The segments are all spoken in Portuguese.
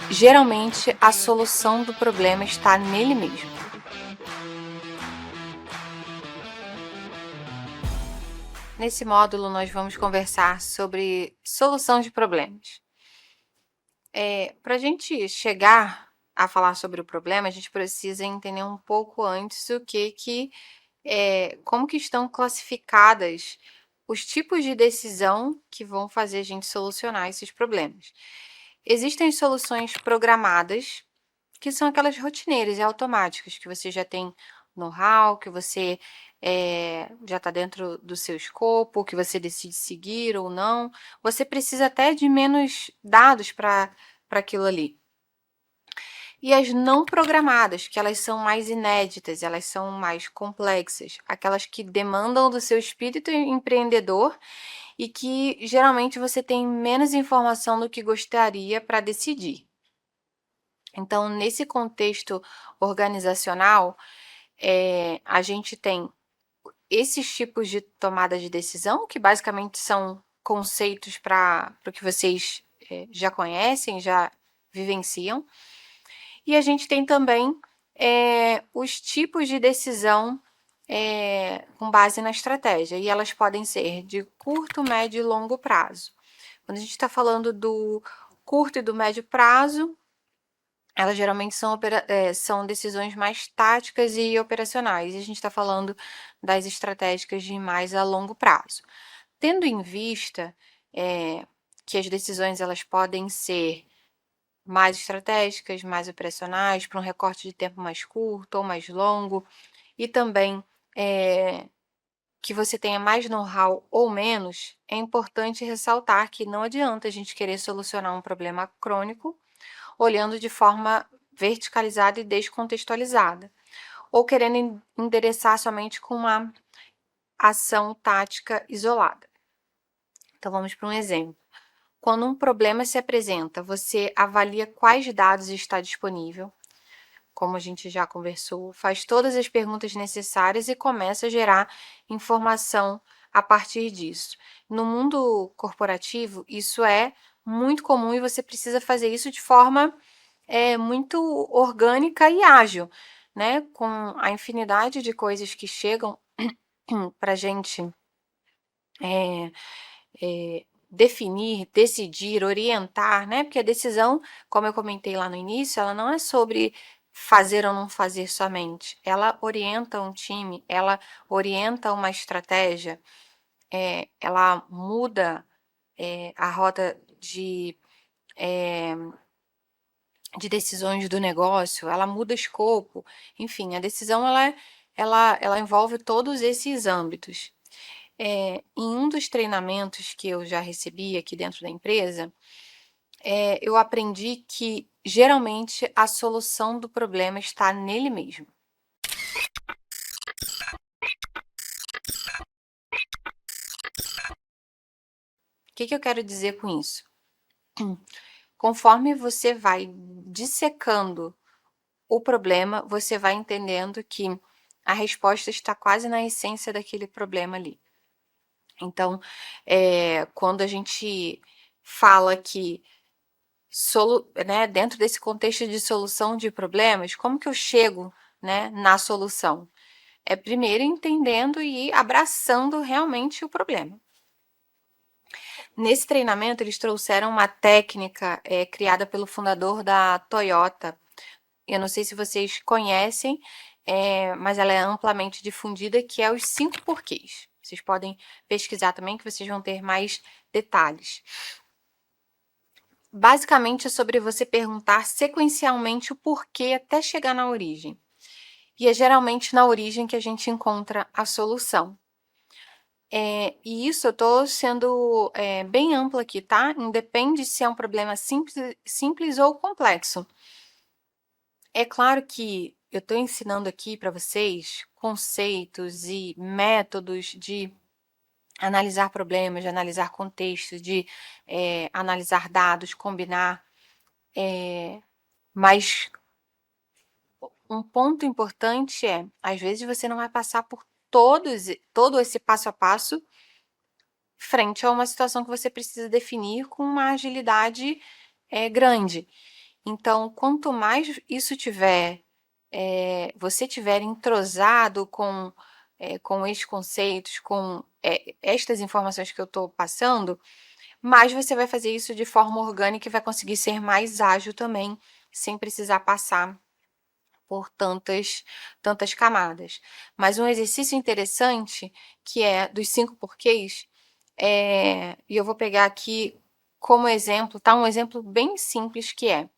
Geralmente, a solução do problema está nele mesmo. Nesse módulo, nós vamos conversar sobre solução de problemas. Para a gente chegar a falar sobre o problema, a gente precisa entender um pouco antes como que estão classificadas os tipos de decisão que vão fazer a gente solucionar esses problemas. Existem soluções programadas, que são aquelas rotineiras e automáticas, que você já tem know-how, que você já está dentro do seu escopo, que você decide seguir ou não. Você precisa até de menos dados para aquilo ali. E as não programadas, que elas são mais inéditas, elas são mais complexas, aquelas que demandam do seu espírito empreendedor e que geralmente você tem menos informação do que gostaria para decidir. Então, nesse contexto organizacional, a gente tem esses tipos de tomada de decisão, que basicamente são conceitos para o que vocês já conhecem, já vivenciam. E a gente tem também os tipos de decisão com base na estratégia, e elas podem ser de curto, médio e longo prazo. Quando a gente está falando do curto e do médio prazo, elas geralmente são decisões mais táticas e operacionais, e a gente está falando das estratégicas de mais a longo prazo. Tendo em vista que as decisões elas podem ser mais estratégicas, mais operacionais, para um recorte de tempo mais curto ou mais longo, e também que você tenha mais know-how ou menos, é importante ressaltar que não adianta a gente querer solucionar um problema crônico olhando de forma verticalizada e descontextualizada, ou querendo endereçar somente com uma ação tática isolada. Então vamos para um exemplo. Quando um problema se apresenta, você avalia quais dados está disponível, como a gente já conversou, faz todas as perguntas necessárias e começa a gerar informação a partir disso. No mundo corporativo, isso é muito comum e você precisa fazer isso de forma muito orgânica e ágil, né? Com a infinidade de coisas que chegam para a gente definir, decidir, orientar, né? Porque a decisão, como eu comentei lá no início, ela não é sobre fazer ou não fazer somente. Ela orienta um time, ela orienta uma estratégia, ela muda a rota de decisões do negócio, ela muda escopo, enfim, a decisão ela envolve todos esses âmbitos. Em um dos treinamentos que eu já recebi aqui dentro da empresa, eu aprendi que geralmente a solução do problema está nele mesmo. O que eu quero dizer com isso? Conforme você vai dissecando o problema, você vai entendendo que a resposta está quase na essência daquele problema ali. Então, quando a gente fala que dentro desse contexto de solução de problemas, como que eu chego, né, na solução? É primeiro entendendo e abraçando realmente o problema. Nesse treinamento, eles trouxeram uma técnica criada pelo fundador da Toyota. Eu não sei se vocês conhecem, mas ela é amplamente difundida, que é os 5 porquês. Vocês podem pesquisar também, que vocês vão ter mais detalhes. Basicamente é sobre você perguntar sequencialmente o porquê até chegar na origem. E é geralmente na origem que a gente encontra a solução. E isso eu estou sendo bem ampla aqui, tá? Independe se é um problema simples ou complexo. É claro que eu estou ensinando aqui para vocês conceitos e métodos de analisar problemas, de analisar contextos, de analisar dados, combinar, mas um ponto importante às vezes você não vai passar por todo esse passo a passo frente a uma situação que você precisa definir com uma agilidade grande. Então, quanto mais isso tiver, você tiver entrosado com esses conceitos, com estas informações que eu estou passando, mais você vai fazer isso de forma orgânica e vai conseguir ser mais ágil também, sem precisar passar por tantas camadas. Mas um exercício interessante, que é dos 5 porquês, e eu vou pegar aqui como exemplo, tá? Um exemplo bem simples que é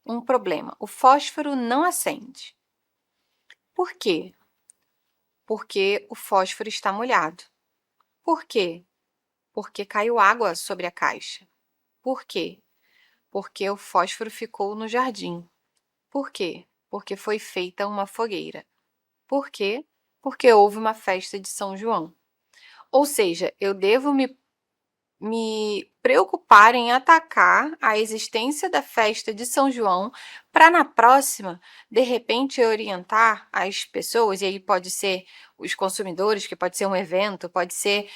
um problema. O fósforo não acende. Por quê? Porque o fósforo está molhado. Por quê? Porque caiu água sobre a caixa. Por quê? Porque o fósforo ficou no jardim. Por quê? Porque foi feita uma fogueira. Por quê? Porque houve uma festa de São João. Ou seja, eu devo me preocupar em atacar a existência da festa de São João para na próxima, de repente, orientar as pessoas, e aí pode ser os consumidores, que pode ser um evento, pode ser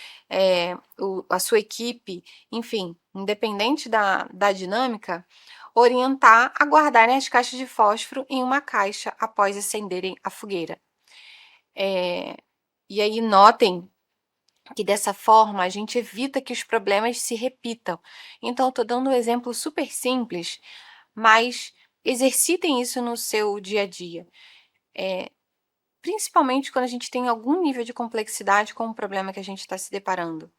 a sua equipe, enfim, independente da dinâmica, orientar a guardarem as caixas de fósforo em uma caixa após acenderem a fogueira. E aí notem que dessa forma a gente evita que os problemas se repitam. Então, eu estou dando um exemplo super simples, mas exercitem isso no seu dia a dia. Principalmente quando a gente tem algum nível de complexidade com o problema que a gente está se deparando.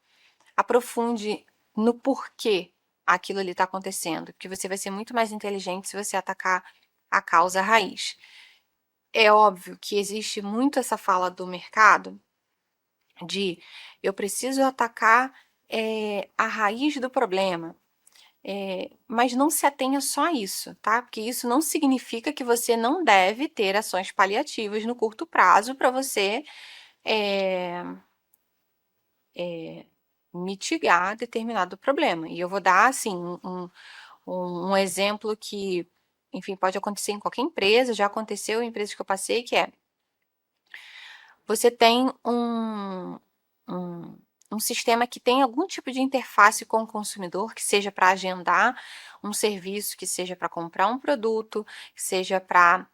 Aprofunde no porquê aquilo ali está acontecendo, porque você vai ser muito mais inteligente se você atacar a causa raiz. É óbvio que existe muito essa fala do mercado de eu preciso atacar a raiz do problema. Mas não se atenha só a isso, tá? Porque isso não significa que você não deve ter ações paliativas no curto prazo para você mitigar determinado problema. E eu vou dar, assim, um exemplo que, enfim, pode acontecer em qualquer empresa, já aconteceu em empresas que eu passei, que é você tem um, um sistema que tem algum tipo de interface com o consumidor, que seja para agendar um serviço, que seja para comprar um produto, que seja para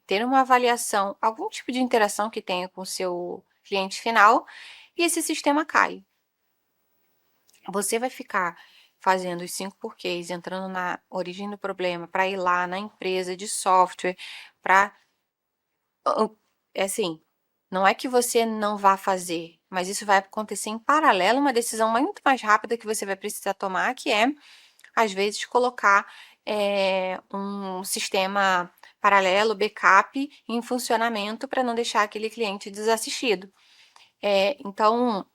ter uma avaliação, algum tipo de interação que tenha com o seu cliente final, e esse sistema cai. Você vai ficar fazendo os 5 porquês, entrando na origem do problema, para ir lá na empresa de software, para assim, não é que você não vá fazer, mas isso vai acontecer em paralelo, uma decisão muito mais rápida que você vai precisar tomar, que é, às vezes, colocar um sistema paralelo, backup, em funcionamento para não deixar aquele cliente desassistido. Então,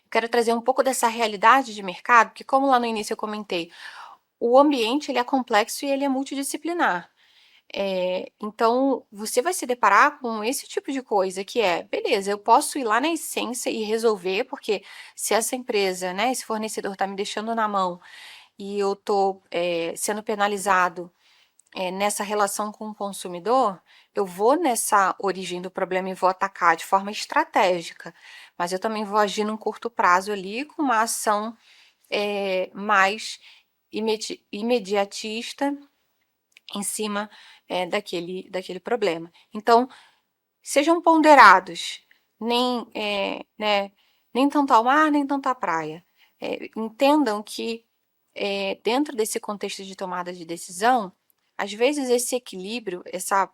eu quero trazer um pouco dessa realidade de mercado, porque como lá no início eu comentei, o ambiente ele é complexo e ele é multidisciplinar. Então, você vai se deparar com esse tipo de coisa que beleza, eu posso ir lá na essência e resolver, porque se essa empresa, né, esse fornecedor está me deixando na mão e eu estou sendo penalizado nessa relação com o consumidor, eu vou nessa origem do problema e vou atacar de forma estratégica, mas eu também vou agir num curto prazo ali com uma ação mais imediatista em cima daquele problema. Então, sejam ponderados, né, nem tanto ao mar, nem tanto à praia. Entendam que, dentro desse contexto de tomada de decisão, às vezes esse equilíbrio, essa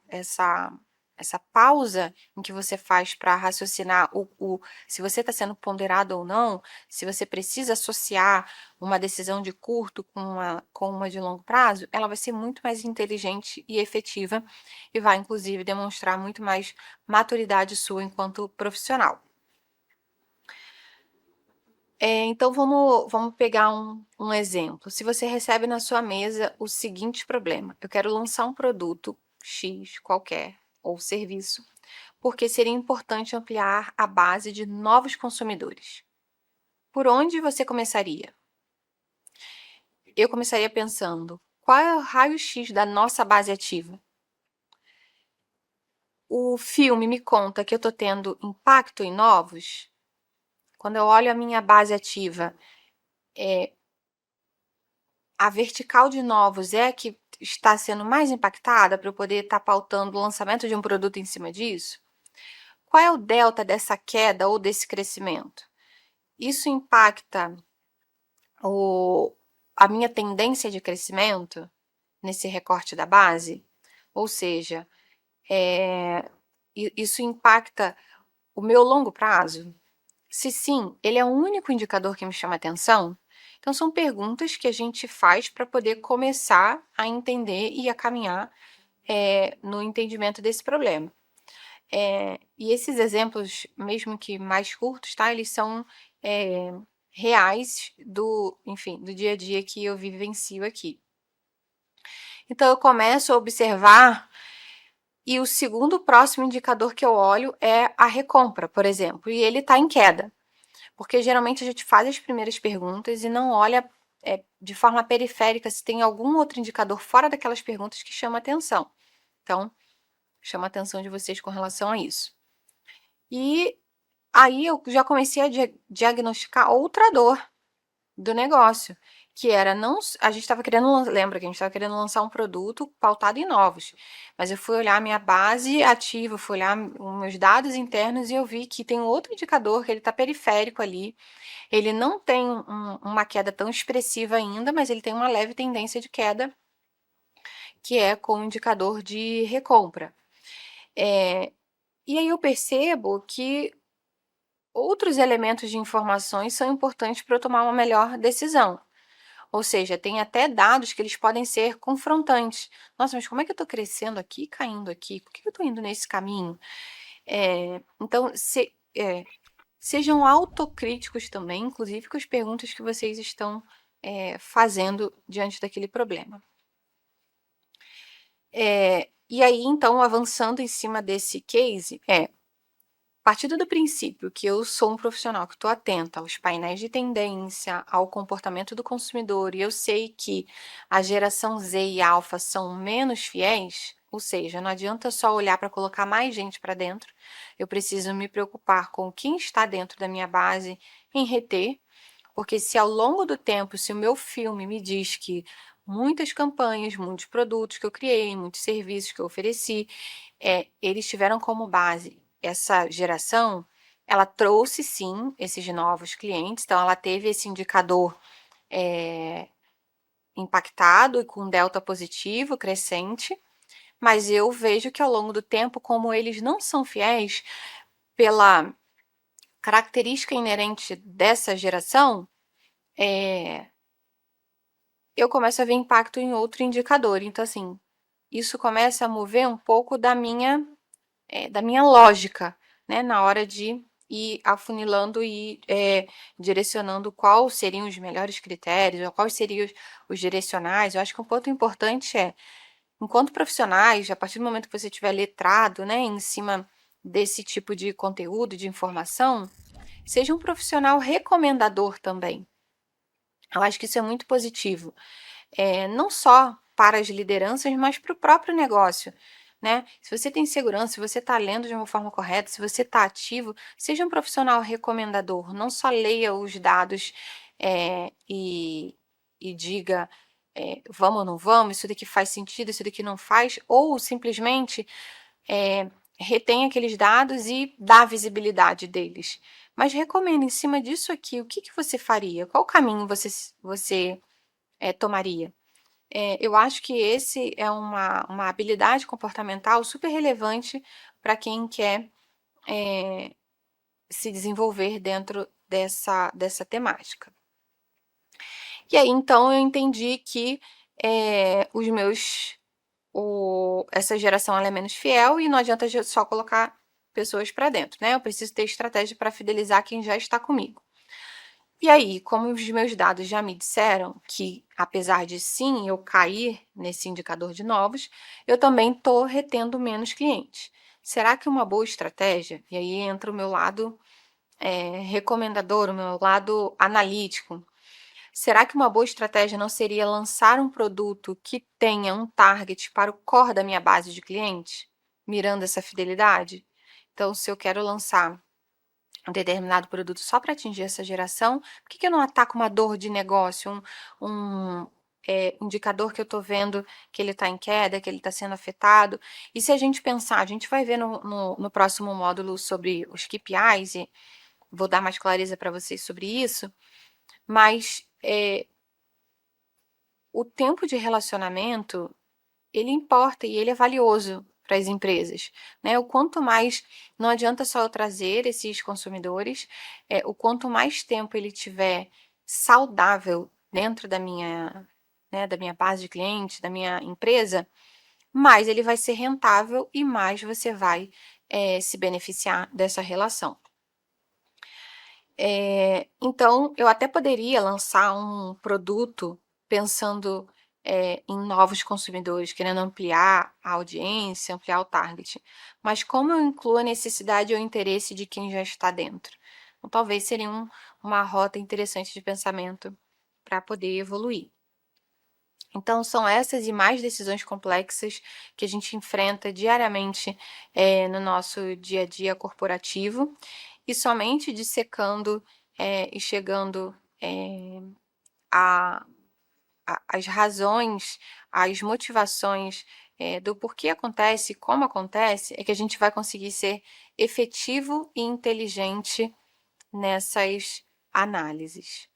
pausa em que você faz para raciocinar se você está sendo ponderado ou não, se você precisa associar uma decisão de curto com uma de longo prazo, ela vai ser muito mais inteligente e efetiva e vai, inclusive, demonstrar muito mais maturidade sua enquanto profissional. Então, vamos pegar um exemplo. Se você recebe na sua mesa o seguinte problema: eu quero lançar um produto X qualquer ou serviço, porque seria importante ampliar a base de novos consumidores. Por onde você começaria? Eu começaria pensando: qual é o raio-x da nossa base ativa? O filme me conta que eu estou tendo impacto em novos? Quando eu olho a minha base ativa, a vertical de novos é a que está sendo mais impactada para eu poder estar pautando o lançamento de um produto em cima disso? Qual é o delta dessa queda ou desse crescimento? Isso impacta a minha tendência de crescimento nesse recorte da base? Ou seja, isso impacta o meu longo prazo? Se sim, ele é o único indicador que me chama atenção? Então, são perguntas que a gente faz para poder começar a entender e a caminhar no entendimento desse problema. E esses exemplos, mesmo que mais curtos, tá? Eles são reais enfim, do dia a dia que eu vivencio aqui. Então, eu começo a observar e o segundo próximo indicador que eu olho é a recompra, por exemplo, e ele está em queda. Porque geralmente a gente faz as primeiras perguntas e não olha de forma periférica se tem algum outro indicador fora daquelas perguntas que chama atenção. Então, chama a atenção de vocês com relação a isso. E aí eu já comecei a diagnosticar outra dor do negócio, que era não. A gente estava querendo. Lembra que a gente estava querendo lançar um produto pautado em novos. Mas eu fui olhar a minha base ativa, fui olhar os meus dados internos e eu vi que tem um outro indicador que ele está periférico ali. Ele não tem uma queda tão expressiva ainda, mas ele tem uma leve tendência de queda, que é com o indicador de recompra. E aí eu percebo que outros elementos de informações são importantes para eu tomar uma melhor decisão. Ou seja, tem até dados que eles podem ser confrontantes. Nossa, mas como é que eu estou crescendo aqui e caindo aqui? Por que eu estou indo nesse caminho? Então, sejam autocríticos também, inclusive com as perguntas que vocês estão fazendo diante daquele problema. E aí, então, avançando em cima desse case, partindo do princípio que eu sou um profissional que estou atenta aos painéis de tendência, ao comportamento do consumidor, e eu sei que a geração Z e alfa são menos fiéis, ou seja, não adianta só olhar para colocar mais gente para dentro, eu preciso me preocupar com quem está dentro da minha base em reter, porque se ao longo do tempo, se o meu filme me diz que muitas campanhas, muitos produtos que eu criei, muitos serviços que eu ofereci, eles tiveram como base essa geração, ela trouxe sim esses novos clientes, então ela teve esse indicador impactado e com delta positivo, crescente, mas eu vejo que ao longo do tempo, como eles não são fiéis pela característica inerente dessa geração, eu começo a ver impacto em outro indicador. Então, assim, isso começa a mover um pouco da minha lógica, né, na hora de ir afunilando e direcionando quais seriam os melhores critérios, ou quais seriam os direcionais. Eu acho que um ponto importante enquanto profissionais, a partir do momento que você estiver letrado, né, em cima desse tipo de conteúdo, de informação, seja um profissional recomendador também. Eu acho que isso é muito positivo, não só para as lideranças, mas para o próprio negócio. Né? Se você tem segurança, se você está lendo de uma forma correta, se você está ativo, seja um profissional recomendador, não só leia os dados e diga vamos ou não vamos, isso daqui faz sentido, isso daqui não faz, ou simplesmente retém aqueles dados e dá visibilidade deles. Mas recomenda em cima disso aqui, o que você faria? Qual caminho você tomaria? Eu acho que esse é uma habilidade comportamental super relevante para quem quer se desenvolver dentro dessa temática. E aí, então, eu entendi que essa geração ela é menos fiel e não adianta só colocar pessoas para dentro, né? Eu preciso ter estratégia para fidelizar quem já está comigo. E aí, como os meus dados já me disseram que, apesar de sim eu cair nesse indicador de novos, eu também estou retendo menos clientes. Será que uma boa estratégia, e aí entra o meu lado recomendador, o meu lado analítico, será que uma boa estratégia não seria lançar um produto que tenha um target para o core da minha base de clientes, mirando essa fidelidade? Então, se eu quero lançar um determinado produto só para atingir essa geração, por que eu não ataco uma dor de negócio, indicador que eu estou vendo que ele está em queda, que ele está sendo afetado. E se a gente pensar, a gente vai ver no próximo módulo sobre os KPIs, e vou dar mais clareza para vocês sobre isso, mas o tempo de relacionamento, ele importa e ele é valioso para as empresas, né? O quanto mais, não adianta só eu trazer esses consumidores, o quanto mais tempo ele tiver saudável dentro da minha, né, da minha base de clientes, da minha empresa, mais ele vai ser rentável e mais você vai se beneficiar dessa relação. Então, eu até poderia lançar um produto pensando em novos consumidores, querendo ampliar a audiência, ampliar o target. Mas como eu incluo a necessidade ou interesse de quem já está dentro? Então, talvez seria uma rota interessante de pensamento para poder evoluir. Então, são essas e mais decisões complexas que a gente enfrenta diariamente no nosso dia a dia corporativo, e somente dissecando e chegando às razões, às motivações do porquê acontece, como acontece, é que a gente vai conseguir ser efetivo e inteligente nessas análises.